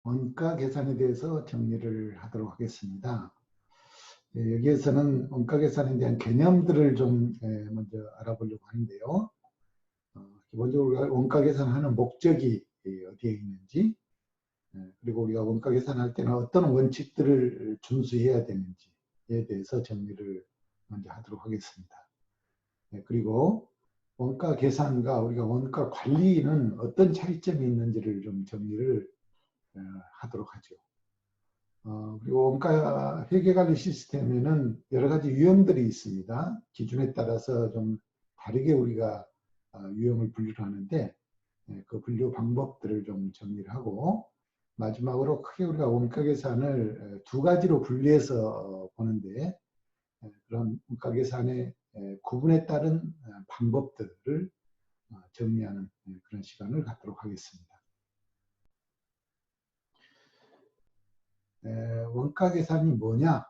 원가 계산에 대해서 정리를 하도록 하겠습니다. 여기에서는 원가 계산에 대한 개념들을 좀 먼저 알아보려고 하는데요. 기본적으로 원가 계산하는 목적이 어디에 있는지, 그리고 우리가 원가 계산할 때는 어떤 원칙들을 준수해야 되는지에 대해서 정리를 먼저 하도록 하겠습니다. 그리고 원가 계산과 우리가 원가 관리는 어떤 차이점이 있는지를 좀 정리를 하도록 하죠. 그리고 원가 회계관리 시스템에는 여러 가지 유형들이 있습니다. 기준에 따라서 좀 다르게 우리가 유형을 분류를 하는데 그 분류 방법들을 좀 정리를 하고, 마지막으로 크게 우리가 원가 계산을 두 가지로 분리해서 보는데, 그런 원가 계산의 구분에 따른 방법들을 정리하는 그런 시간을 갖도록 하겠습니다. 원가 계산이 뭐냐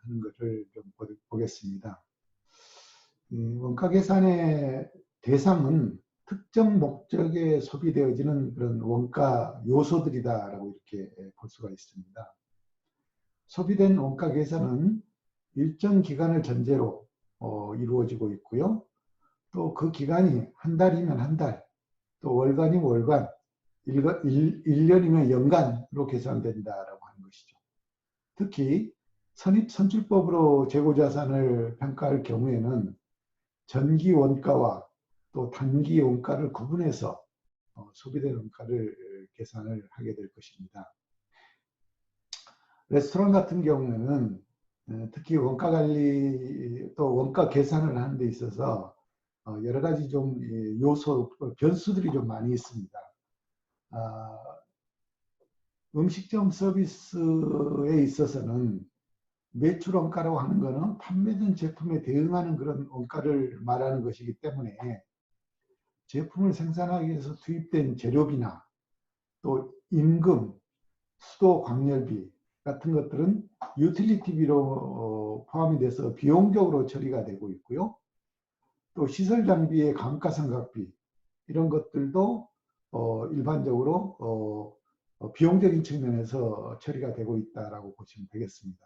하는 것을 좀 보겠습니다. 원가 계산의 대상은 특정 목적에 소비되어지는 그런 원가 요소들이다라고 이렇게 볼 수가 있습니다. 소비된 원가 계산은 일정 기간을 전제로 이루어지고 있고요. 또 그 기간이 한 달이면 한 달, 또 월간이면 월간, 1년이면 연간으로 계산된다라고 하는 것이죠. 특히 선출법으로 재고자산을 평가할 경우에는 전기 원가와 또 단기 원가를 구분해서 소비된 원가를 계산을 하게 될 것입니다. 레스토랑 같은 경우에는 특히 원가 관리 또 원가 계산을 하는 데 있어서 여러 가지 좀 요소, 변수들이 좀 많이 있습니다. 음식점 서비스에 있어서는 매출 원가라고 하는 것은 판매된 제품에 대응하는 그런 원가를 말하는 것이기 때문에 제품을 생산하기 위해서 투입된 재료비나 또 임금, 수도, 광열비 같은 것들은 유틸리티비로 포함이 돼서 비용적으로 처리가 되고 있고요. 또 시설 장비의 감가상각비 이런 것들도 일반적으로 비용적인 측면에서 처리가 되고 있다라고 보시면 되겠습니다.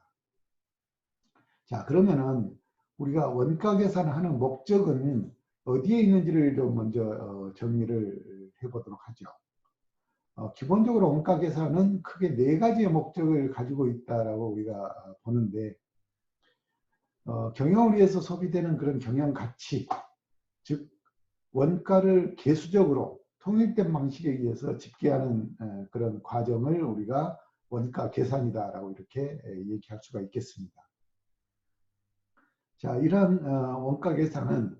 자, 그러면은 우리가 원가 계산하는 목적은 어디에 있는지를 좀 먼저 정리를 해보도록 하죠. 기본적으로 원가 계산은 크게 네 가지의 목적을 가지고 있다라고 우리가 보는데, 경영을 위해서 소비되는 그런 경영 가치, 즉 원가를 계수적으로 통일된 방식에 의해서 집계하는 그런 과정을 우리가 원가 계산이다라고 이렇게 얘기할 수가 있겠습니다. 자, 이러한 원가 계산은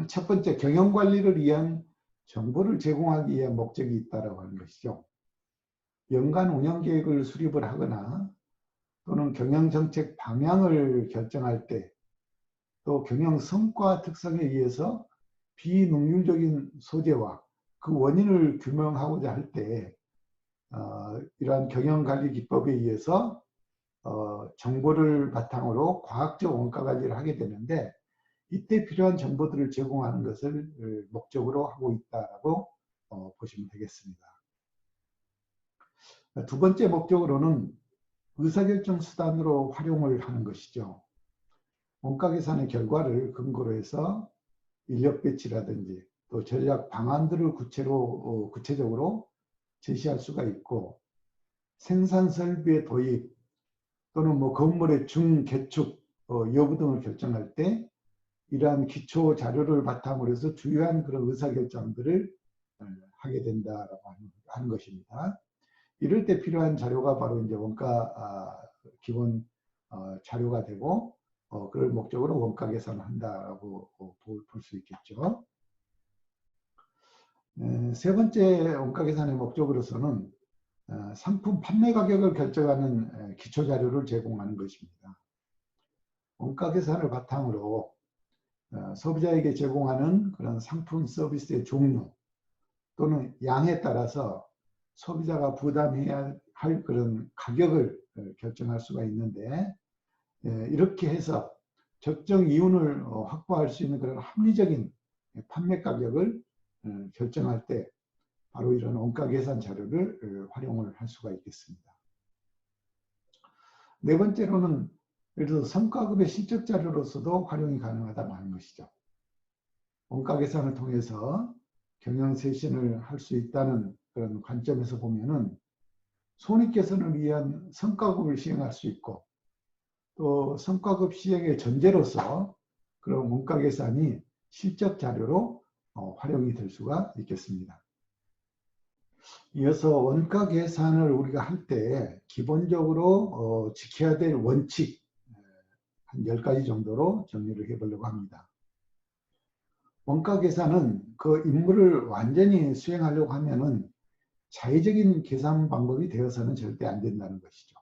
첫 번째 경영 관리를 위한 정보를 제공하기 위한 목적이 있다라고 하는 것이죠. 연간 운영 계획을 수립을 하거나 또는 경영 정책 방향을 결정할 때, 또 경영 성과 특성에 의해서 비능률적인 소재와 그 원인을 규명하고자 할 때 이러한 경영관리 기법에 의해서 정보를 바탕으로 과학적 원가 관리를 하게 되는데, 이때 필요한 정보들을 제공하는 것을 목적으로 하고 있다고 보시면 되겠습니다. 두 번째 목적으로는 의사결정 수단으로 활용을 하는 것이죠. 원가 계산의 결과를 근거로 해서 인력 배치라든지 또 전략 방안들을 구체적으로 제시할 수가 있고, 생산 설비의 도입 또는 건물의 중개축 여부 등을 결정할 때 이러한 기초 자료를 바탕으로 해서 주요한 그런 의사결정들을 하게 된다라고 하는 것입니다. 이럴 때 필요한 자료가 바로 이제 원가 기본 자료가 되고, 그럴 목적으로 원가 계산을 한다라고 볼 수 있겠죠. 세 번째 원가 계산의 목적으로서는 상품 판매 가격을 결정하는 기초 자료를 제공하는 것입니다. 원가 계산을 바탕으로 소비자에게 제공하는 그런 상품 서비스의 종류 또는 양에 따라서 소비자가 부담해야 할 그런 가격을 결정할 수가 있는데, 이렇게 해서 적정 이윤을 확보할 수 있는 그런 합리적인 판매 가격을 결정할 때 바로 이런 원가 계산 자료를 활용을 할 수가 있겠습니다. 네 번째로는 예를 들어서 성과급의 실적 자료로서도 활용이 가능하다고 하는 것이죠. 원가 계산을 통해서 경영 쇄신을 할 수 있다는 그런 관점에서 보면은 손익 개선을 위한 성과급을 시행할 수 있고, 또 성과급 시행의 전제로서 그런 원가 계산이 실적 자료로 활용이 될 수가 있겠습니다. 이어서 원가 계산을 우리가 할 때 기본적으로 지켜야 될 원칙 한 10가지 정도로 정리를 해보려고 합니다. 원가 계산은 그 임무를 완전히 수행하려고 하면은 자의적인 계산 방법이 되어서는 절대 안 된다는 것이죠.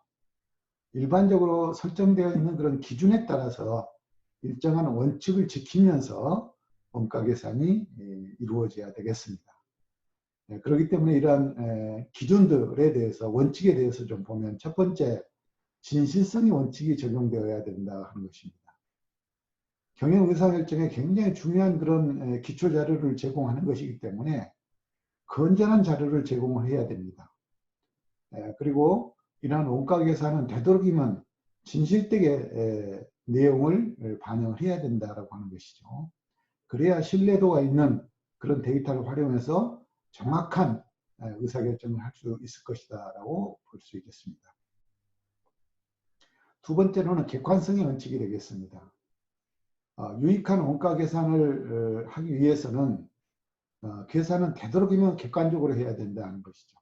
일반적으로 설정되어 있는 그런 기준에 따라서 일정한 원칙을 지키면서 원가 계산이 이루어져야 되겠습니다. 그렇기 때문에 이러한 기준들에 대해서, 원칙에 대해서 좀 보면, 첫 번째, 진실성의 원칙이 적용되어야 된다 하는 것입니다. 경영 의사결정에 굉장히 중요한 그런 기초 자료를 제공하는 것이기 때문에 건전한 자료를 제공을 해야 됩니다. 그리고 이러한 원가 계산은 되도록이면 진실되게 내용을 반영을 해야 된다라고 하는 것이죠. 그래야 신뢰도가 있는 그런 데이터를 활용해서 정확한 의사결정을 할 수 있을 것이다라고 볼 수 있겠습니다. 두 번째로는 객관성의 원칙이 되겠습니다. 유익한 원가 계산을 하기 위해서는 계산은 되도록이면 객관적으로 해야 된다는 것이죠.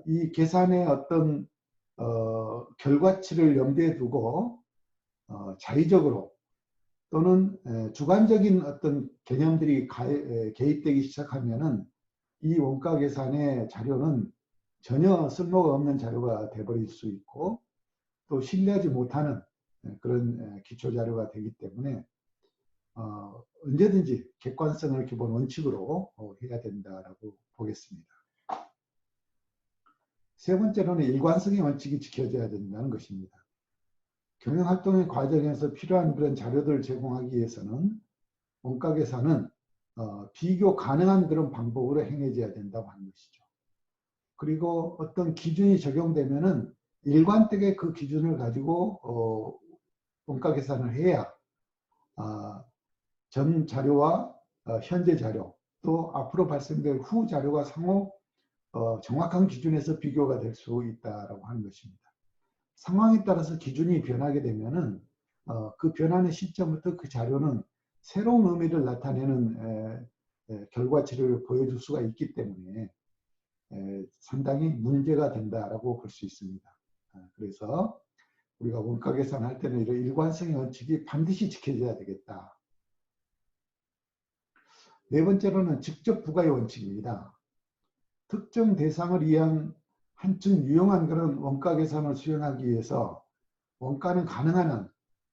이 계산의 어떤 결과치를 염두에 두고 자의적으로 또는 주관적인 어떤 개념들이 개입되기 시작하면은 이 원가 계산의 자료는 전혀 쓸모가 없는 자료가 되어버릴 수 있고, 또 신뢰하지 못하는 그런 기초 자료가 되기 때문에 언제든지 객관성을 기본 원칙으로 해야 된다라고 보겠습니다. 세 번째로는 일관성의 원칙이 지켜져야 된다는 것입니다. 경영활동의 과정에서 필요한 그런 자료들을 제공하기 위해서는 원가 계산은 비교 가능한 그런 방법으로 행해져야 된다고 하는 것이죠. 그리고 어떤 기준이 적용되면은 일관되게 그 기준을 가지고 원가 계산을 해야 전 자료와 현재 자료, 또 앞으로 발생될 후 자료가 상호 정확한 기준에서 비교가 될 수 있다라고 하는 것입니다. 상황에 따라서 기준이 변하게 되면은 그 변하는 시점부터 그 자료는 새로운 의미를 나타내는 결과치를 보여줄 수가 있기 때문에 상당히 문제가 된다라고 볼 수 있습니다. 그래서 우리가 원가 계산할 때는 이런 일관성의 원칙이 반드시 지켜져야 되겠다. 네 번째로는 직접 부과의 원칙입니다. 특정 대상을 위한 한층 유용한 그런 원가 계산을 수행하기 위해서 원가는 가능한 한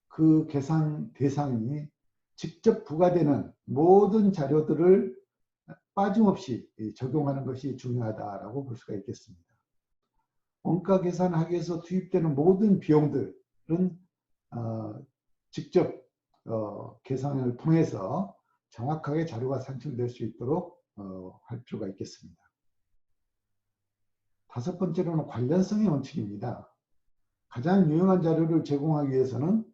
그 계산 대상이 직접 부과되는 모든 자료들을 빠짐없이 적용하는 것이 중요하다라고 볼 수가 있겠습니다. 원가 계산하기 위해서 투입되는 모든 비용들은 직접 계산을 통해서 정확하게 자료가 산출될 수 있도록 할 필요가 있겠습니다. 다섯 번째로는 관련성의 원칙입니다. 가장 유용한 자료를 제공하기 위해서는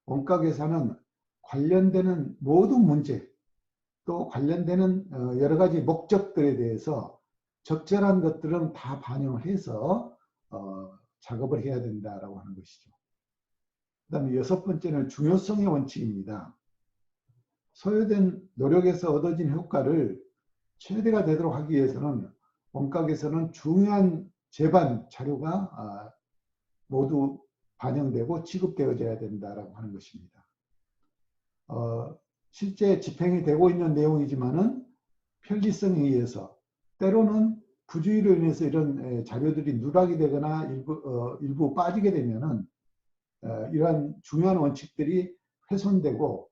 원가 계산은 관련되는 모든 문제, 또 관련되는 여러 가지 목적들에 대해서 적절한 것들은 다 반영을 해서 작업을 해야 된다라고 하는 것이죠. 그 다음에 여섯 번째는 중요성의 원칙입니다. 소요된 노력에서 얻어진 효과를 최대가 되도록 하기 위해서는 원가 계산은 중요한 제반 자료가 모두 반영되고 취급되어져야 된다라고 하는 것입니다. 실제 집행이 되고 있는 내용이지만은 편리성에 의해서 때로는 부주의로 인해서 이런 자료들이 누락이 되거나 일부 빠지게 되면은 이러한 중요한 원칙들이 훼손되고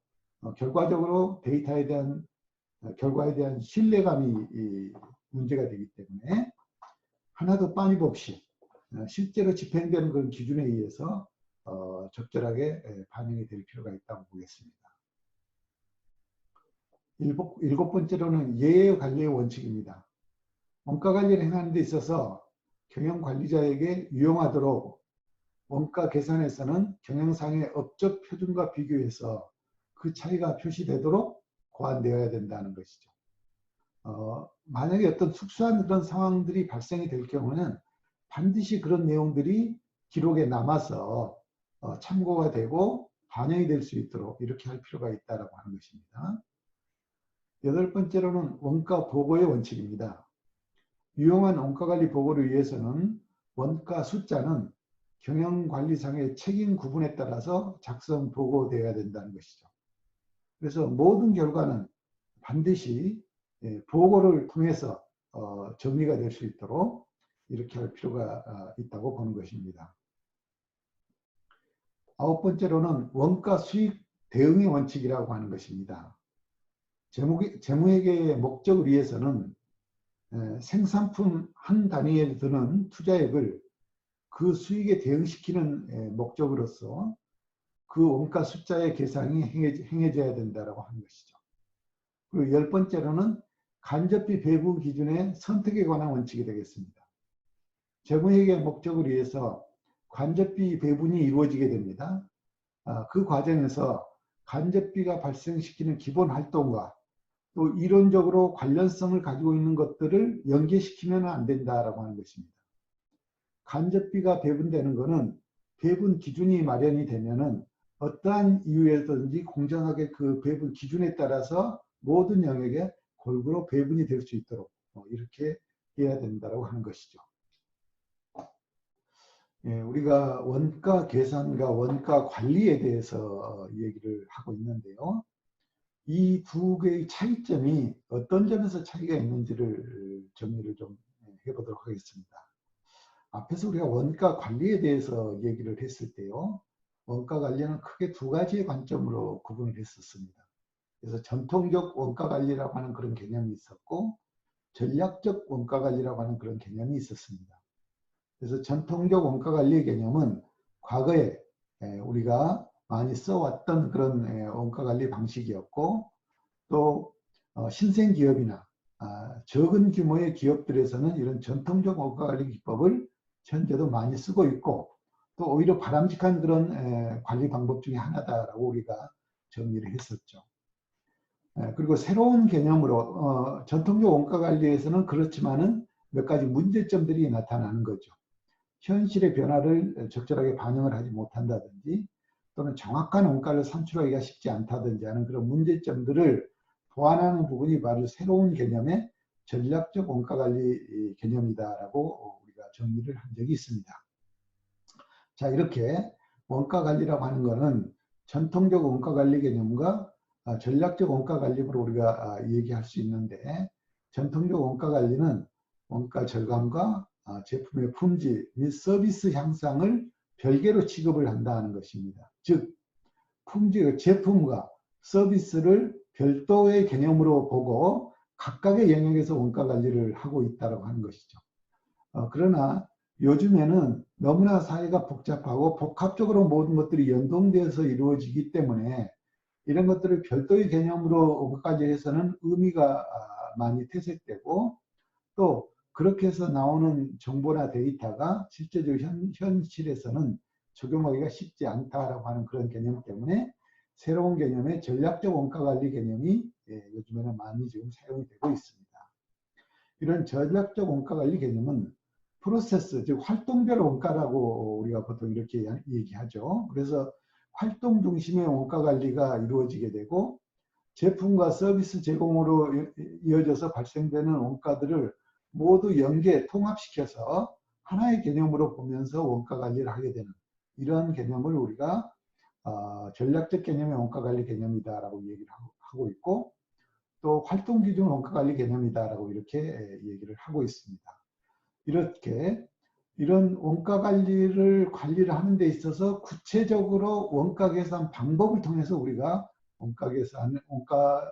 결과적으로 데이터에 대한 결과에 대한 신뢰감이 문제가 되기 때문에 하나도 빠짐없이 실제로 집행되는 그런 기준에 의해서 적절하게 반영이 될 필요가 있다고 보겠습니다. 일곱 번째로는 예외 관리의 원칙입니다. 원가 관리를 행하는 데 있어서 경영 관리자에게 유용하도록 원가 계산에서는 경영상의 업적 표준과 비교해서 그 차이가 표시되도록 고안되어야 된다는 것이죠. 만약에 어떤 특수한 그런 상황들이 발생이 될 경우는 반드시 그런 내용들이 기록에 남아서 참고가 되고 반영이 될 수 있도록 이렇게 할 필요가 있다고 하는 것입니다. 여덟 번째로는 원가 보고의 원칙입니다. 유용한 원가관리 보고를 위해서는 원가 숫자는 경영관리상의 책임 구분에 따라서 작성 보고되어야 된다는 것이죠. 그래서 모든 결과는 반드시 보고를 통해서 정리가 될 수 있도록 이렇게 할 필요가 있다고 보는 것입니다. 아홉 번째로는 원가 수익 대응의 원칙이라고 하는 것입니다. 재무회계의 목적을 위해서는 생산품 한 단위에 드는 투자액을 그 수익에 대응시키는 목적으로서 그 원가 숫자의 계산이 행해져야 된다고 하는 것이죠. 그리고 열 번째로는 간접비 배분 기준의 선택에 관한 원칙이 되겠습니다. 재무회계 목적을 위해서 간접비 배분이 이루어지게 됩니다. 그 과정에서 간접비가 발생시키는 기본 활동과 또 이론적으로 관련성을 가지고 있는 것들을 연계시키면 안 된다라고 하는 것입니다. 간접비가 배분되는 것은 배분 기준이 마련이 되면은 어떠한 이유에든지 공정하게 그 배분 기준에 따라서 모든 영역에 골고루 배분이 될 수 있도록 이렇게 해야 된다고 하는 것이죠. 우리가 원가 계산과 원가 관리에 대해서 얘기를 하고 있는데요. 이 두 개의 차이점이 어떤 점에서 차이가 있는지를 정리를 좀 해보도록 하겠습니다. 앞에서 우리가 원가 관리에 대해서 얘기를 했을 때요. 원가 관리는 크게 두 가지의 관점으로 구분을 했었습니다. 그래서 전통적 원가 관리라고 하는 그런 개념이 있었고 전략적 원가 관리라고 하는 그런 개념이 있었습니다. 그래서 전통적 원가 관리의 개념은 과거에 우리가 많이 써왔던 그런 원가 관리 방식이었고 또 신생 기업이나 적은 규모의 기업들에서는 이런 전통적 원가 관리 기법을 현재도 많이 쓰고 있고 또 오히려 바람직한 그런 관리 방법 중에 하나다라고 우리가 정리를 했었죠. 그리고 새로운 개념으로 전통적 원가 관리에서는 그렇지만은 몇 가지 문제점들이 나타나는 거죠. 현실의 변화를 적절하게 반영을 하지 못한다든지 또는 정확한 원가를 산출하기가 쉽지 않다든지 하는 그런 문제점들을 보완하는 부분이 바로 새로운 개념의 전략적 원가관리 개념이다라고 우리가 정리를 한 적이 있습니다. 자, 이렇게 원가관리라고 하는 것은 전통적 원가관리 개념과 전략적 원가관리로 우리가 얘기할 수 있는데 전통적 원가관리는 원가 절감과 제품의 품질 및 서비스 향상을 별개로 취급을 한다는 것입니다. 즉 품질, 제품과 서비스를 별도의 개념으로 보고 각각의 영역에서 원가 관리를 하고 있다고 하는 것이죠. 그러나 요즘에는 너무나 사회가 복잡하고 복합적으로 모든 것들이 연동되어서 이루어지기 때문에 이런 것들을 별도의 개념으로 원가까지 해서는 의미가 많이 퇴색되고 또 그렇게 해서 나오는 정보나 데이터가 실제적 현실에서는 적용하기가 쉽지 않다라고 하는 그런 개념 때문에 새로운 개념의 전략적 원가관리 개념이 요즘에는 많이 지금 사용이 되고 있습니다. 이런 전략적 원가관리 개념은 프로세스, 즉 활동별 원가라고 우리가 보통 이렇게 얘기하죠. 그래서 활동 중심의 원가관리가 이루어지게 되고 제품과 서비스 제공으로 이어져서 발생되는 원가들을 모두 연계, 통합시켜서 하나의 개념으로 보면서 원가 관리를 하게 되는 이런 개념을 우리가 전략적 개념의 원가 관리 개념이다라고 얘기를 하고 있고 또 활동 기준 원가 관리 개념이다라고 이렇게 얘기를 하고 있습니다. 이렇게 이런 원가 관리를 하는 데 있어서 구체적으로 원가 계산 방법을 통해서 우리가 원가 계산, 원가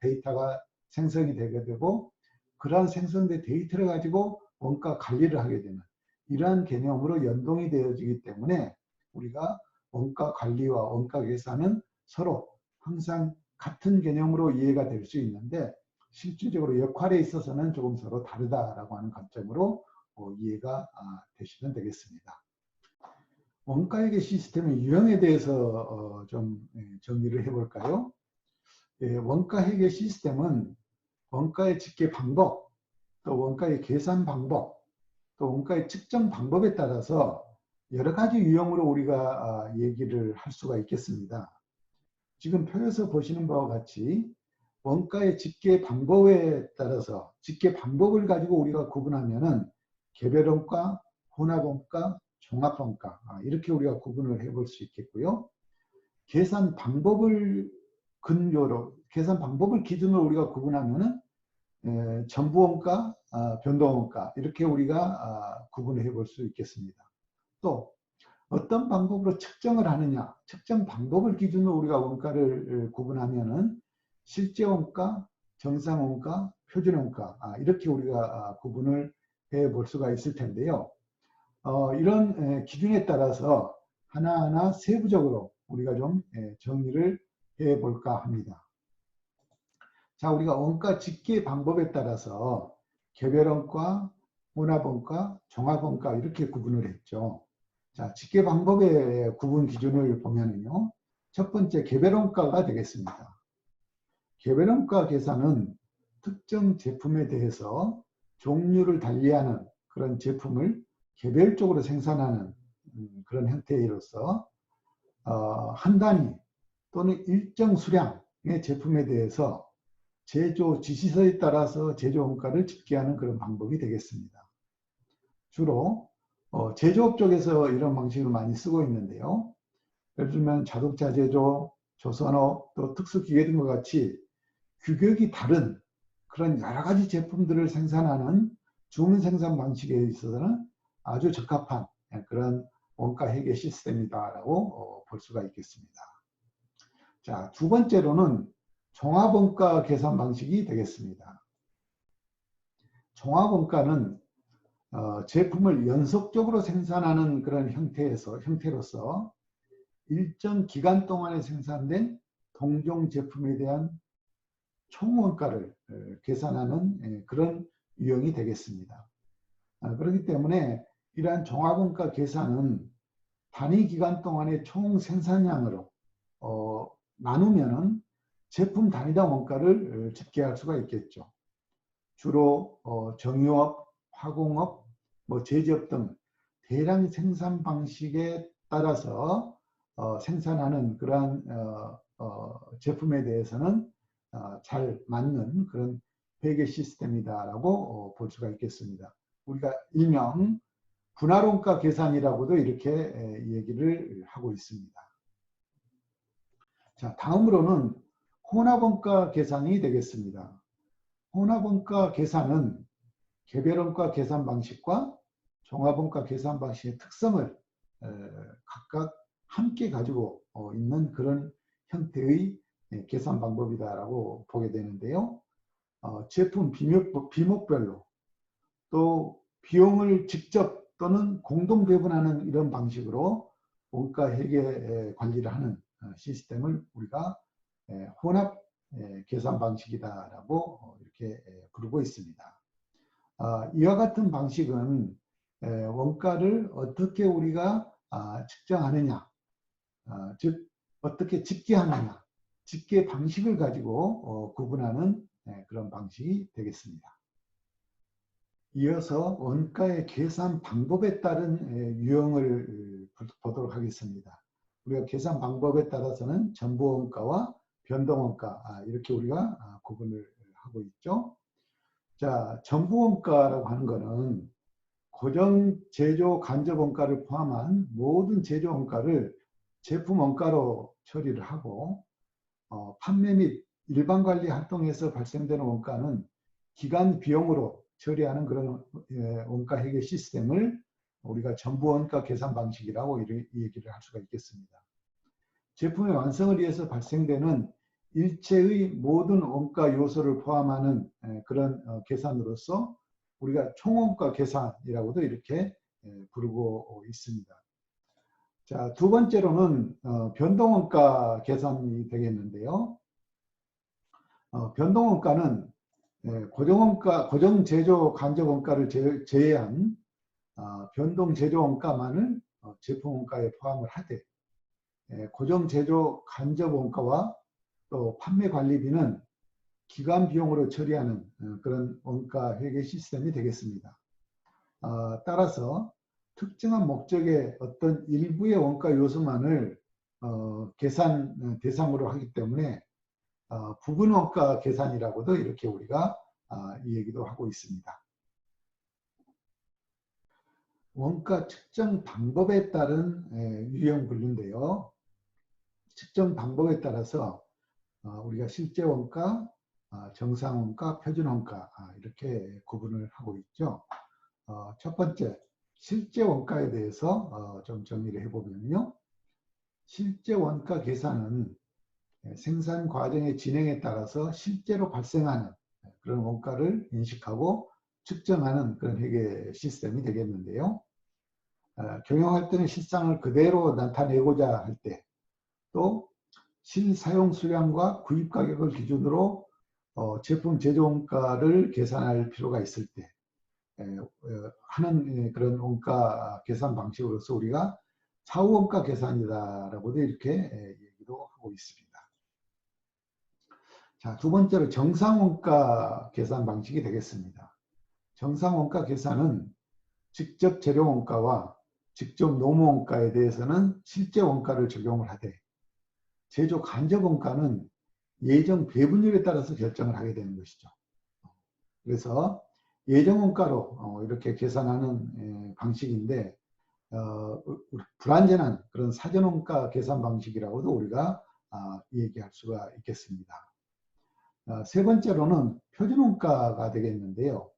데이터가 생성이 되게 되고 그러한 생성된 데이터를 가지고 원가 관리를 하게 되는 이러한 개념으로 연동이 되어지기 때문에 우리가 원가 관리와 원가 계산은 서로 항상 같은 개념으로 이해가 될 수 있는데 실질적으로 역할에 있어서는 조금 서로 다르다라고 하는 관점으로 이해가 되시면 되겠습니다. 원가회계 시스템의 유형에 대해서 좀 정리를 해볼까요? 원가회계 시스템은 원가의 집계 방법, 또 원가의 계산 방법, 또 원가의 측정 방법에 따라서 여러 가지 유형으로 우리가 얘기를 할 수가 있겠습니다. 지금 표에서 보시는 바와 같이 원가의 집계 방법에 따라서 집계 방법을 가지고 우리가 구분하면은 개별원가, 혼합원가, 종합원가 이렇게 우리가 구분을 해볼 수 있겠고요. 계산 방법을 기준으로 우리가 구분하면은 전부원가, 변동원가 이렇게 우리가 구분을 해볼 수 있겠습니다. 또 어떤 방법으로 측정을 하느냐, 측정 방법을 기준으로 우리가 원가를 구분하면은 실제원가, 정상원가, 표준원가 이렇게 우리가 구분을 해볼 수가 있을 텐데요. 이런 기준에 따라서 하나하나 세부적으로 우리가 좀 정리를 해볼까 합니다. 자, 우리가 원가 집계 방법에 따라서 개별원가, 혼합원가, 종합원가 이렇게 구분을 했죠. 자, 집계 방법의 구분 기준을 보면은요. 첫 번째 개별원가가 되겠습니다. 개별원가 계산은 특정 제품에 대해서 종류를 달리하는 그런 제품을 개별적으로 생산하는 그런 형태로서 한 단위 또는 일정 수량의 제품에 대해서 제조 지시서에 따라서 제조 원가를 집계하는 그런 방법이 되겠습니다. 주로 제조업 쪽에서 이런 방식을 많이 쓰고 있는데요. 예를 들면 자동차 제조, 조선업, 또 특수기계 등과 같이 규격이 다른 그런 여러 가지 제품들을 생산하는 주문 생산 방식에 있어서는 아주 적합한 그런 원가 회계 시스템이다라고 볼 수가 있겠습니다. 자, 두 번째로는 종합원가 계산 방식이 되겠습니다. 종합원가는 제품을 연속적으로 생산하는 그런 형태로서 일정 기간 동안에 생산된 동종 제품에 대한 총원가를 계산하는 그런 유형이 되겠습니다. 그렇기 때문에 이러한 종합원가 계산은 단위 기간 동안의 총 생산량으로 나누면은 제품 단위당 원가를 집계할 수가 있겠죠. 주로 정유업, 화공업, 제조업 등 대량 생산 방식에 따라서 생산하는 그러한 제품에 대해서는 잘 맞는 그런 회계 시스템이다라고 볼 수가 있겠습니다. 우리가 일명 분할원가 계산이라고도 이렇게 얘기를 하고 있습니다. 자, 다음으로는 혼합원가 계산이 되겠습니다. 혼합원가 계산은 개별원가 계산 방식과 종합원가 계산 방식의 특성을 각각 함께 가지고 있는 그런 형태의 계산 방법이다라고 보게 되는데요. 제품 비목별로 또 비용을 직접 또는 공동 배분하는 이런 방식으로 원가 회계 관리를 하는 시스템을 우리가 혼합 계산 방식이다라고 이렇게 부르고 있습니다. 이와 같은 방식은 원가를 어떻게 우리가 측정하느냐, 즉 어떻게 집계하느냐, 집계 방식을 가지고 구분하는 그런 방식이 되겠습니다. 이어서 원가의 계산 방법에 따른 유형을 보도록 하겠습니다. 우리가 계산 방법에 따라서는 전부원가와 변동원가 이렇게 우리가 구분을 하고 있죠. 자, 전부원가라고 하는 것은 고정 제조 간접 원가를 포함한 모든 제조 원가를 제품 원가로 처리를 하고 판매 및 일반 관리 활동에서 발생되는 원가는 기간 비용으로 처리하는 그런 원가 회계 시스템을 우리가 전부원가 계산 방식이라고 얘기를 할 수가 있겠습니다. 제품의 완성을 위해서 발생되는 일체의 모든 원가 요소를 포함하는 그런 계산으로서 우리가 총원가 계산이라고도 이렇게 부르고 있습니다. 자, 두 번째로는 변동원가 계산이 되겠는데요. 변동원가는 고정원가, 고정제조 간접원가를 제외한 변동제조원가만을 제품원가에 포함을 하되 고정제조 간접원가와 또 판매관리비는 기간 비용으로 처리하는 그런 원가 회계 시스템이 되겠습니다. 따라서 특정한 목적의 어떤 일부의 원가 요소만을 계산 대상으로 하기 때문에 부분 원가 계산이라고도 이렇게 우리가 이 얘기도 하고 있습니다. 원가 측정 방법에 따른 유형 분류인데요. 측정 방법에 따라서 우리가 실제 원가, 정상 원가, 표준 원가 이렇게 구분을 하고 있죠. 첫 번째, 실제 원가에 대해서 좀 정리를 해보면요. 실제 원가 계산은 생산 과정의 진행에 따라서 실제로 발생하는 그런 원가를 인식하고 측정하는 그런 회계 시스템이 되겠는데요. 경영할 때는 실상을 그대로 나타내고자 할 때, 또 실사용 수량과 구입 가격을 기준으로 제품 제조 원가를 계산할 필요가 있을 때 하는 그런 원가 계산 방식으로서 우리가 사후 원가 계산이다라고도 이렇게 얘기도 하고 있습니다. 자, 두 번째로 정상 원가 계산 방식이 되겠습니다. 정상 원가 계산은 직접 재료 원가와 직접 노무 원가에 대해서는 실제 원가를 적용을 하되 제조 간접 원가는 예정 배분율에 따라서 결정을 하게 되는 것이죠. 그래서 예정 원가로 이렇게 계산하는 방식인데 불완전한 그런 사전 원가 계산 방식이라고도 우리가 얘기할 수가 있겠습니다. 세 번째로는 표준 원가가 되겠는데요.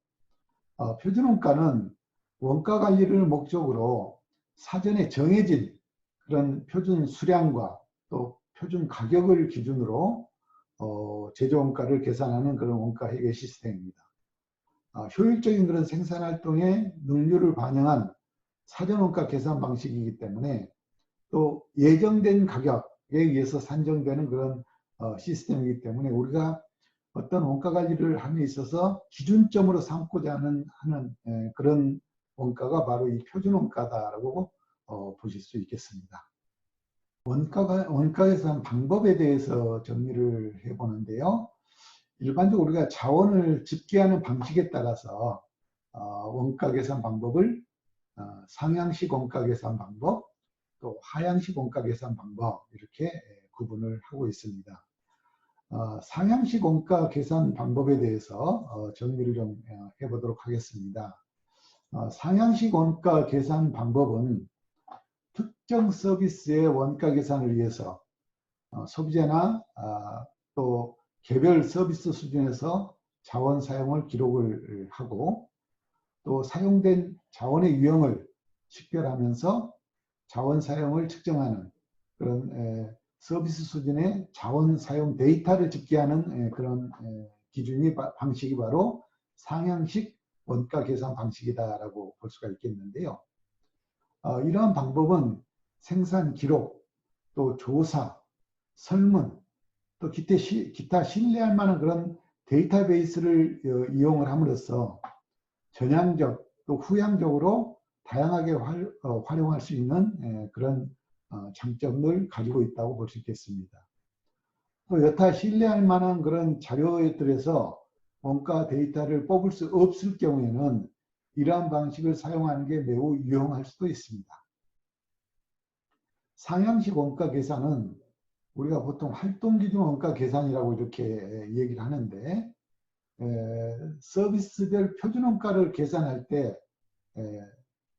표준 원가는 원가 관리를 목적으로 사전에 정해진 그런 표준 수량과 또 표준 가격을 기준으로 제조 원가를 계산하는 그런 원가 회계 시스템입니다. 효율적인 그런 생산 활동의 능률을 반영한 사전 원가 계산 방식이기 때문에 또 예정된 가격에 의해서 산정되는 그런 시스템이기 때문에 우리가 어떤 원가 관리를 함에 있어서 기준점으로 삼고자 하는 그런 원가가 바로 이 표준 원가다라고 보실 수 있겠습니다. 원가 계산 방법에 대해서 정리를 해보는데요. 일반적으로 우리가 자원을 집계하는 방식에 따라서 원가 계산 방법을 상향식 원가 계산 방법, 또 하향식 원가 계산 방법 이렇게 구분을 하고 있습니다. 상향식 원가 계산 방법에 대해서 정리를 좀 해보도록 하겠습니다. 상향식 원가 계산 방법은 특정 서비스의 원가 계산을 위해서 소비자나 또 개별 서비스 수준에서 자원 사용을 기록을 하고 또 사용된 자원의 유형을 식별하면서 자원 사용을 측정하는 그런 서비스 수준의 자원 사용 데이터를 집계하는 그런 기준이 방식이 바로 상향식 원가 계산 방식이다라고 볼 수가 있겠는데요. 이러한 방법은 생산 기록, 또 조사, 설문, 또 기타 신뢰할 만한 그런 데이터베이스를 이용을 함으로써 전향적 또 후향적으로 다양하게 활용할 수 있는 그런 장점을 가지고 있다고 볼 수 있겠습니다. 또 여타 신뢰할 만한 그런 자료들에서 원가 데이터를 뽑을 수 없을 경우에는 이러한 방식을 사용하는 게 매우 유용할 수도 있습니다. 상향식 원가 계산은 우리가 보통 활동기준 원가 계산이라고 이렇게 얘기를 하는데 서비스별 표준 원가를 계산할 때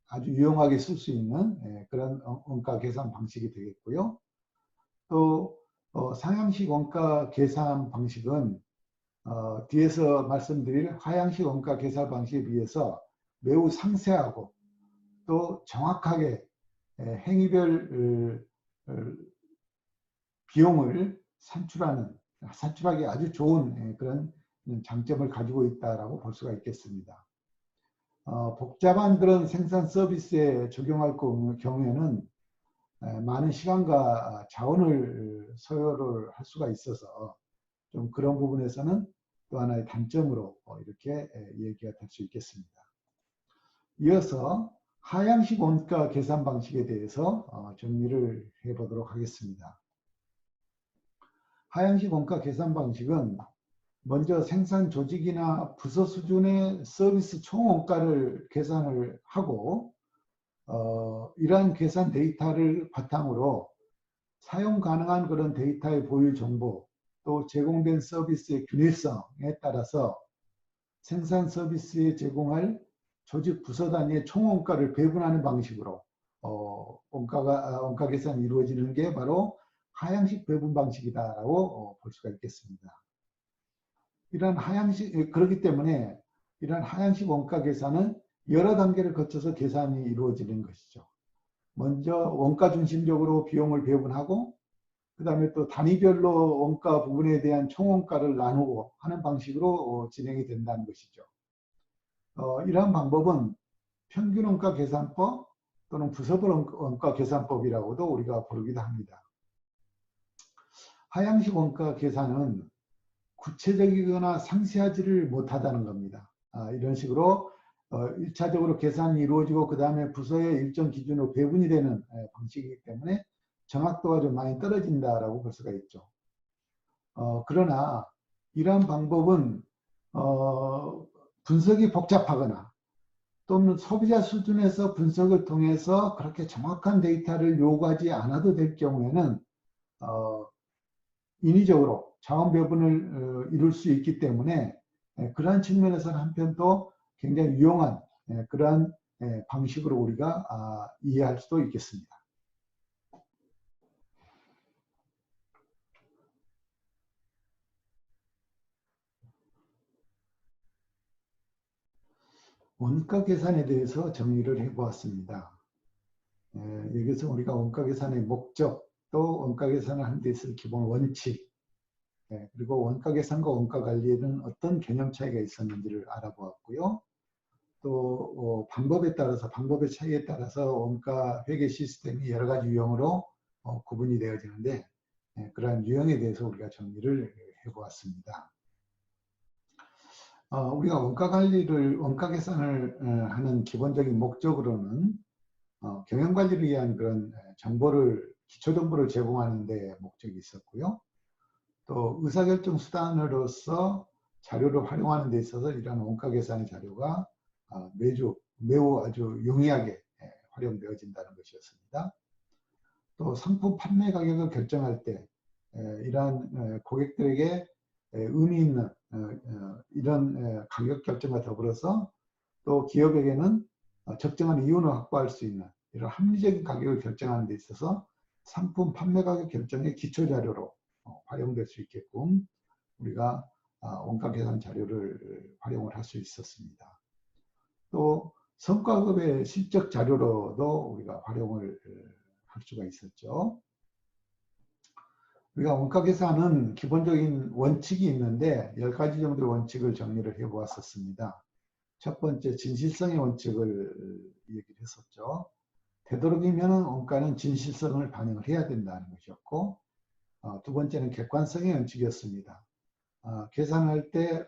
아주 유용하게 쓸 수 있는 그런 원가 계산 방식이 되겠고요. 또 상향식 원가 계산 방식은 뒤에서 말씀드릴 하향식 원가 계산 방식에 비해서 매우 상세하고 또 정확하게 행위별 비용을 산출하기 아주 좋은 그런 장점을 가지고 있다라고 볼 수가 있겠습니다. 복잡한 그런 생산 서비스에 적용할 경우에는 많은 시간과 자원을 소요를 할 수가 있어서 좀 그런 부분에서는 또 하나의 단점으로 이렇게 얘기가 될 수 있겠습니다. 이어서 하향식 원가 계산 방식에 대해서 정리를 해보도록 하겠습니다. 하향식 원가 계산 방식은 먼저 생산 조직이나 부서 수준의 서비스 총원가를 계산을 하고 이러한 계산 데이터를 바탕으로 사용 가능한 그런 데이터의 보유 정보 또 제공된 서비스의 균일성에 따라서 생산 서비스에 제공할 조직 부서 단위의 총원가를 배분하는 방식으로 원가 계산이 이루어지는 게 바로 하향식 배분 방식이다라고 볼 수가 있겠습니다. 이런 하향식 그렇기 때문에 이런 하향식 원가 계산은 여러 단계를 거쳐서 계산이 이루어지는 것이죠. 먼저 원가 중심적으로 비용을 배분하고 그 다음에 또 단위별로 원가 부분에 대한 총원가를 나누고 하는 방식으로 진행이 된다는 것이죠. 이러한 방법은 평균 원가 계산법 또는 부서별 원가 계산법이라고도 우리가 부르기도 합니다. 하향식 원가 계산은 구체적이거나 상세하지를 못하다는 겁니다. 이런 식으로 1차적으로 계산이 이루어지고 그 다음에 부서의 일정 기준으로 배분이 되는 방식이기 때문에 정확도가 좀 많이 떨어진다라고 볼 수가 있죠. 그러나 이러한 방법은 분석이 복잡하거나 또는 소비자 수준에서 분석을 통해서 그렇게 정확한 데이터를 요구하지 않아도 될 경우에는 인위적으로 자원 배분을 이룰 수 있기 때문에 그러한 측면에서는 한편 또 굉장히 유용한 그러한 방식으로 우리가 이해할 수도 있겠습니다. 원가 계산에 대해서 정리를 해보았습니다. 여기서 우리가 원가 계산의 목적, 또 원가 계산을 하는 데 있어서 기본 원칙, 그리고 원가 계산과 원가 관리에는 어떤 개념 차이가 있었는지를 알아보았고요. 또 방법에 따라서 방법의 차이에 따라서 원가 회계 시스템이 여러 가지 유형으로 구분이 되어지는데 그러한 유형에 대해서 우리가 정리를 해보았습니다. 우리가 원가 관리를 원가 계산을 하는 기본적인 목적으로는 경영 관리를 위한 그런 정보를 기초 정보를 제공하는 데 목적이 있었고요. 또 의사결정 수단으로서 자료를 활용하는 데 있어서 이러한 원가 계산의 자료가 매우 아주 용이하게 활용되어진다는 것이었습니다. 또 상품 판매 가격을 결정할 때 이러한 고객들에게 의미 있는 이런 가격 결정과 더불어서 또 기업에게는 적정한 이윤을 확보할 수 있는 이런 합리적인 가격을 결정하는 데 있어서 상품 판매 가격 결정의 기초 자료로 활용될 수 있게끔 우리가 원가 계산 자료를 활용을 할 수 있었습니다. 또 성과급의 실적 자료로도 우리가 활용을 할 수가 있었죠. 우리가 원가 계산은 기본적인 원칙이 있는데 10가지 정도의 원칙을 정리를 해보았었습니다. 첫 번째 진실성의 원칙을 얘기를 했었죠. 되도록이면 원가는 진실성을 반영을 해야 된다는 것이었고 두 번째는 객관성의 원칙이었습니다. 계산할 때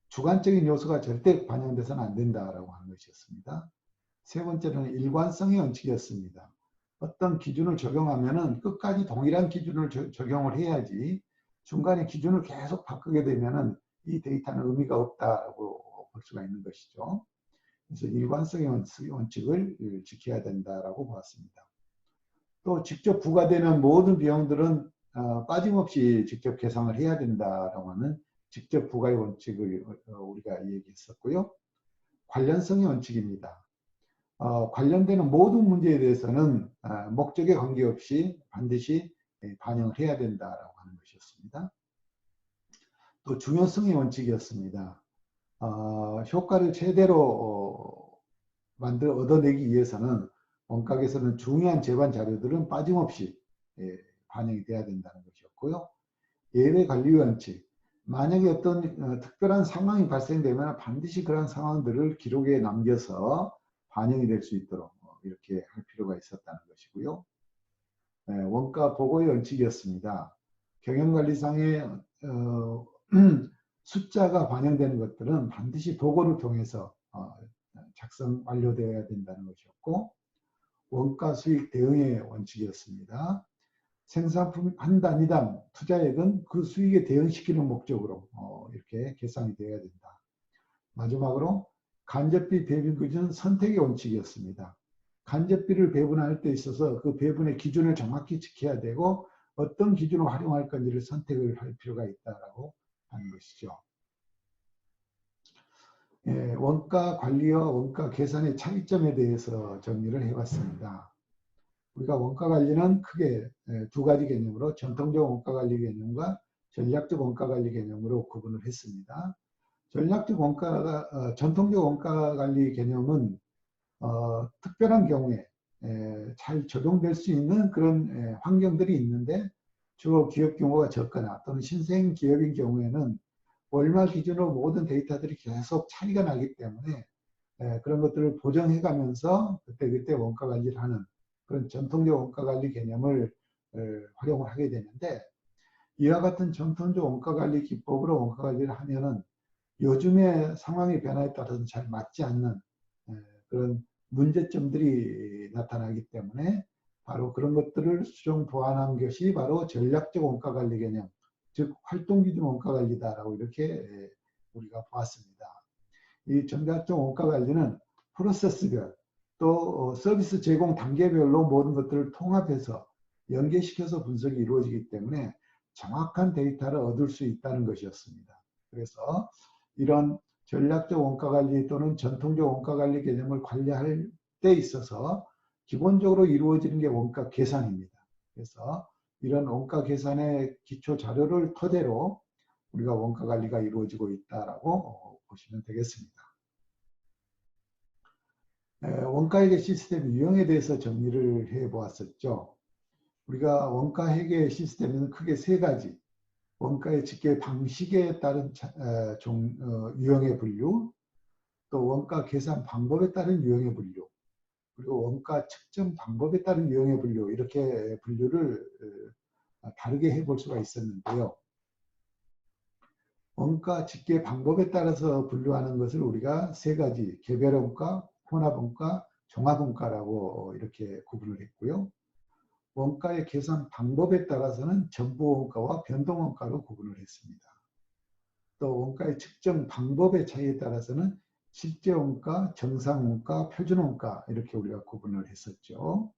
주관적인 요소가 절대 반영돼서는 안 된다라고 하는 것이었습니다. 세 번째는 일관성의 원칙이었습니다. 어떤 기준을 적용하면은 끝까지 동일한 기준을 적용을 해야지 중간에 기준을 계속 바꾸게 되면은 이 데이터는 의미가 없다라고 볼 수가 있는 것이죠. 그래서 일관성의 원칙을 지켜야 된다라고 보았습니다. 또 직접 부과되는 모든 비용들은 빠짐없이 직접 계상을 해야 된다라고 하는 직접 부과의 원칙을 우리가 얘기했었고요. 관련성의 원칙입니다. 관련되는 모든 문제에 대해서는 목적에 관계없이 반드시 반영을 해야 된다라고 하는 것이었습니다. 또 중요성의 원칙이었습니다. 효과를 최대로 얻어내기 위해서는 원가에서는 중요한 제반 자료들은 빠짐없이 반영이 돼야 된다는 것이었고요. 예외 관리 원칙. 만약에 어떤 특별한 상황이 발생되면 반드시 그런 상황들을 기록에 남겨서 반영이 될 수 있도록 이렇게 할 필요가 있었다는 것이고요. 원가 보고의 원칙이었습니다. 경영관리상의 숫자가 반영되는 것들은 반드시 도구를 통해서 작성 완료되어야 된다는 것이었고, 원가 수익 대응의 원칙이었습니다. 생산품 한 단위당 투자액은 그 수익에 대응시키는 목적으로 이렇게 계산이 되어야 된다. 마지막으로 간접비 배분 기준은 선택의 원칙이었습니다. 간접비를 배분할 때 있어서 그 배분의 기준을 정확히 지켜야 되고 어떤 기준을 활용할 건지를 선택을 할 필요가 있다라고 하는 것이죠. 예, 원가 관리와 원가 계산의 차이점에 대해서 정리를 해봤습니다. 우리가 원가 관리는 크게 두 가지 개념으로 전통적 원가 관리 개념과 전략적 원가 관리 개념으로 구분을 했습니다. 전략적 원가가 전통적 원가 관리 개념은 특별한 경우에 잘 적용될 수 있는 그런 환경들이 있는데 주로 기업 규모가 적거나 또는 신생 기업인 경우에는 월말 기준으로 모든 데이터들이 계속 차이가 나기 때문에 그런 것들을 보정해 가면서 그때그때 원가 관리를 하는 그런 전통적 원가 관리 개념을 활용을 하게 되는데 이와 같은 전통적 원가 관리 기법으로 원가 관리를 하면은 요즘의 상황의 변화에 따라서 잘 맞지 않는 그런 문제점들이 나타나기 때문에 바로 그런 것들을 수정 보완한 것이 바로 전략적 원가 관리 개념, 즉 활동기준 원가 관리다라고 이렇게 우리가 보았습니다. 이 전략적 원가 관리는 프로세스별 또 서비스 제공 단계별로 모든 것들을 통합해서 연계시켜서 분석이 이루어지기 때문에 정확한 데이터를 얻을 수 있다는 것이었습니다. 그래서 이런 전략적 원가관리 또는 전통적 원가관리 개념을 관리할 때 있어서 기본적으로 이루어지는 게 원가 계산입니다. 그래서 이런 원가 계산의 기초 자료를 토대로 우리가 원가 관리가 이루어지고 있다라고 보시면 되겠습니다. 원가회계 시스템 유형에 대해서 정리를 해보았었죠. 우리가 원가회계 시스템은 크게 세 가지, 원가의 집계 방식에 따른 유형의 분류, 또 원가 계산 방법에 따른 유형의 분류, 그리고 원가 측정 방법에 따른 유형의 분류, 이렇게 분류를 다르게 해볼 수가 있었는데요. 원가 집계 방법에 따라서 분류하는 것을 우리가 세 가지, 개별원가, 혼합원가, 종합원가라고 이렇게 구분을 했고요. 원가의 계산 방법에 따라서는 전부원가와 변동원가로 구분을 했습니다. 또 원가의 측정 방법의 차이에 따라서는 실제원가, 정상원가, 표준원가 이렇게 우리가 구분을 했었죠.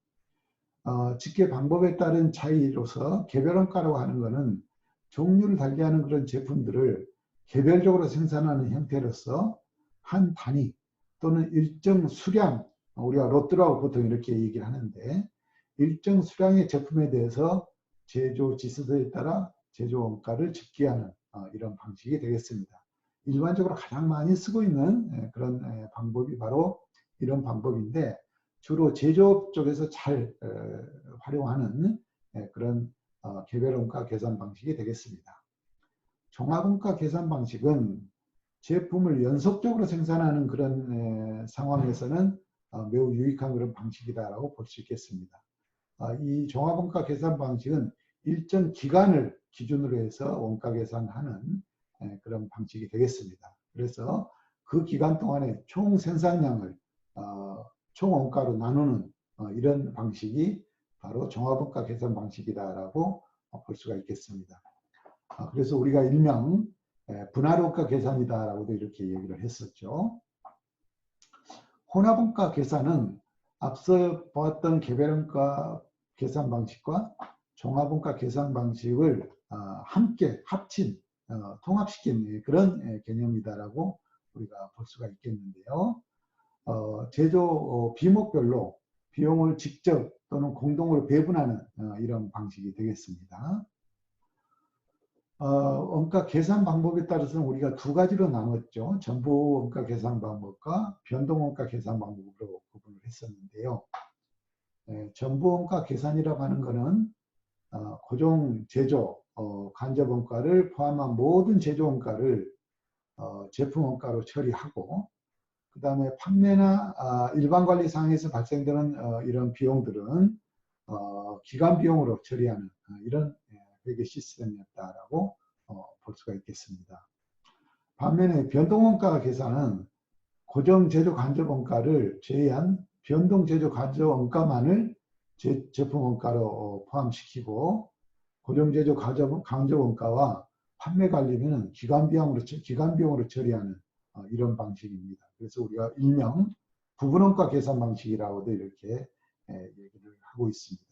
집계 방법에 따른 차이로서 개별원가라고 하는 것은 종류를 달리하는 그런 제품들을 개별적으로 생산하는 형태로서 한 단위 또는 일정 수량, 우리가 로또라고 보통 이렇게 얘기를 하는데 일정 수량의 제품에 대해서 제조 지수에 따라 제조 원가를 집계하는 이런 방식이 되겠습니다. 일반적으로 가장 많이 쓰고 있는 그런 방법이 바로 이런 방법인데 주로 제조업 쪽에서 잘 활용하는 그런 개별원가 계산 방식이 되겠습니다. 종합원가 계산 방식은 제품을 연속적으로 생산하는 그런 상황에서는 매우 유익한 그런 방식이다라고 볼 수 있겠습니다. 이 종합원가 계산 방식은 일정 기간을 기준으로 해서 원가 계산하는 그런 방식이 되겠습니다. 그래서 그 기간 동안에 총 생산량을 총 원가로 나누는 이런 방식이 바로 종합원가 계산 방식이다라고 볼 수가 있겠습니다. 그래서 우리가 일명 분할원가 계산이다라고도 이렇게 얘기를 했었죠. 혼합원가 계산은 앞서 보았던 개별원가 계산 방식과 종합원가 계산 방식을 함께 합친 통합시킨 그런 개념이다라고 우리가 볼 수가 있겠는데요. 제조 비목별로 비용을 직접 또는 공동으로 배분하는 이런 방식이 되겠습니다. 원가 계산 방법에 따라서는 우리가 두 가지로 나눴죠. 전부 원가 계산 방법과 변동 원가 계산 방법으로 구분을 했었는데요. 전부 원가 계산이라고 하는 것은 고정 제조 간접 원가를 포함한 모든 제조 원가를 제품 원가로 처리하고 그 다음에 판매나 일반 관리 상황에서 발생되는 이런 비용들은 기간 비용으로 처리하는 이런 회계 시스템이었다라고 볼 수가 있겠습니다. 반면에 변동원가 계산은 고정 제조 간접 원가를 제외한 변동 제조 간접 원가만을 제품 원가로 포함시키고 고정 제조 간접 원가와 판매 관리비는 기간 비용으로 처리하는 이런 방식입니다. 그래서 우리가 일명 부분원가 계산 방식이라고도 이렇게 얘기를 하고 있습니다.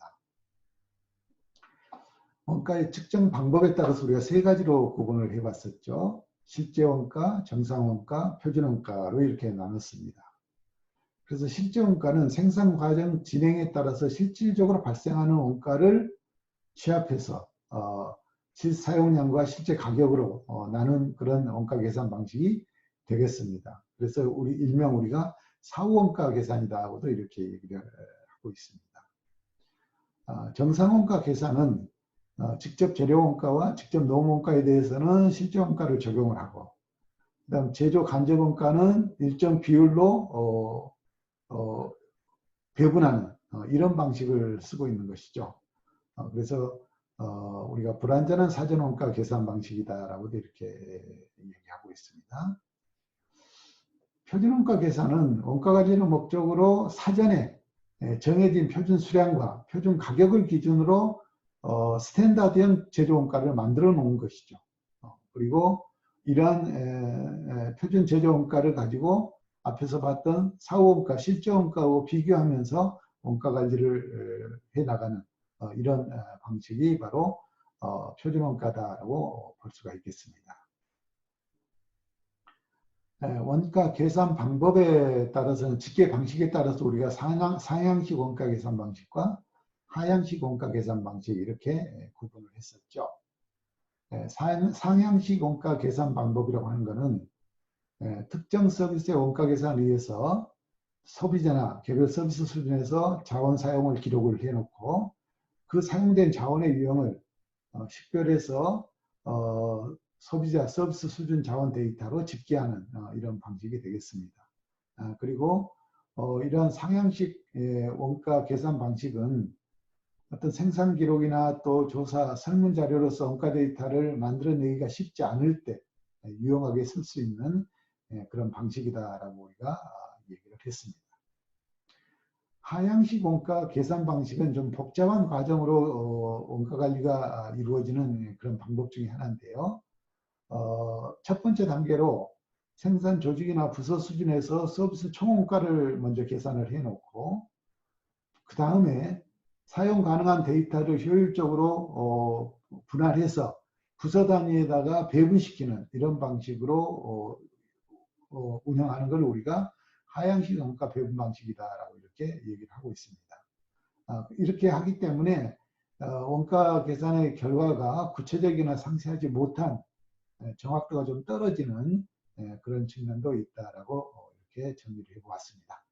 원가의 측정 방법에 따라서 우리가 세 가지로 구분을 해봤었죠. 실제 원가, 정상 원가, 표준 원가로 이렇게 나눴습니다. 그래서 실제 원가는 생산 과정 진행에 따라서 실질적으로 발생하는 원가를 취합해서 실사용량과 실제 가격으로 나눈 그런 원가 계산 방식이 되겠습니다. 그래서 일명 우리가 사후원가 계산이다고도 이렇게 얘기를 하고 있습니다. 정상원가 계산은 직접 재료원가와 직접 노무원가에 대해서는 실제원가를 적용을 하고, 그 다음 제조 간접원가는 일정 비율로 배분하는 이런 방식을 쓰고 있는 것이죠. 그래서 우리가 불완전한 사전원가 계산 방식이다라고도 이렇게 얘기하고 있습니다. 표준원가 계산은 원가 관리를 목적으로 사전에 정해진 표준 수량과 표준 가격을 기준으로 스탠다드형 제조원가를 만들어 놓은 것이죠. 그리고 이러한 표준 제조원가를 가지고 앞에서 봤던 사후원가, 실제원가하고 비교하면서 원가 관리를 해나가는 이런 방식이 바로 표준원가다라고 볼 수가 있겠습니다. 원가 계산 방법에 따라서는 집계 방식에 따라서 우리가 상향식 원가 계산 방식과 하향식 원가 계산 방식 이렇게 구분을 했었죠. 상향식 원가 계산 방법이라고 하는 것은 특정 서비스의 원가 계산을 위해서 소비자나 개별 서비스 수준에서 자원 사용을 기록을 해놓고 그 사용된 자원의 유형을 식별해서 소비자 서비스 수준 자원 데이터로 집계하는 이런 방식이 되겠습니다. 그리고 이러한 상향식 원가 계산 방식은 어떤 생산 기록이나 또 조사 설문 자료로서 원가 데이터를 만들어내기가 쉽지 않을 때 유용하게 쓸 수 있는 그런 방식이다라고 우리가 얘기를 했습니다. 하향식 원가 계산 방식은 좀 복잡한 과정으로 원가 관리가 이루어지는 그런 방법 중에 하나인데요. 첫 번째 단계로 생산 조직이나 부서 수준에서 서비스 총원가를 먼저 계산을 해놓고 그 다음에 사용 가능한 데이터를 효율적으로 분할해서 부서 단위에다가 배분시키는 이런 방식으로 운영하는 걸 우리가 하향식 원가 배분 방식이다라고 이렇게 얘기를 하고 있습니다. 이렇게 하기 때문에 원가 계산의 결과가 구체적이나 상세하지 못한 정확도가 좀 떨어지는 그런 측면도 있다라고 이렇게 정리를 해보았습니다.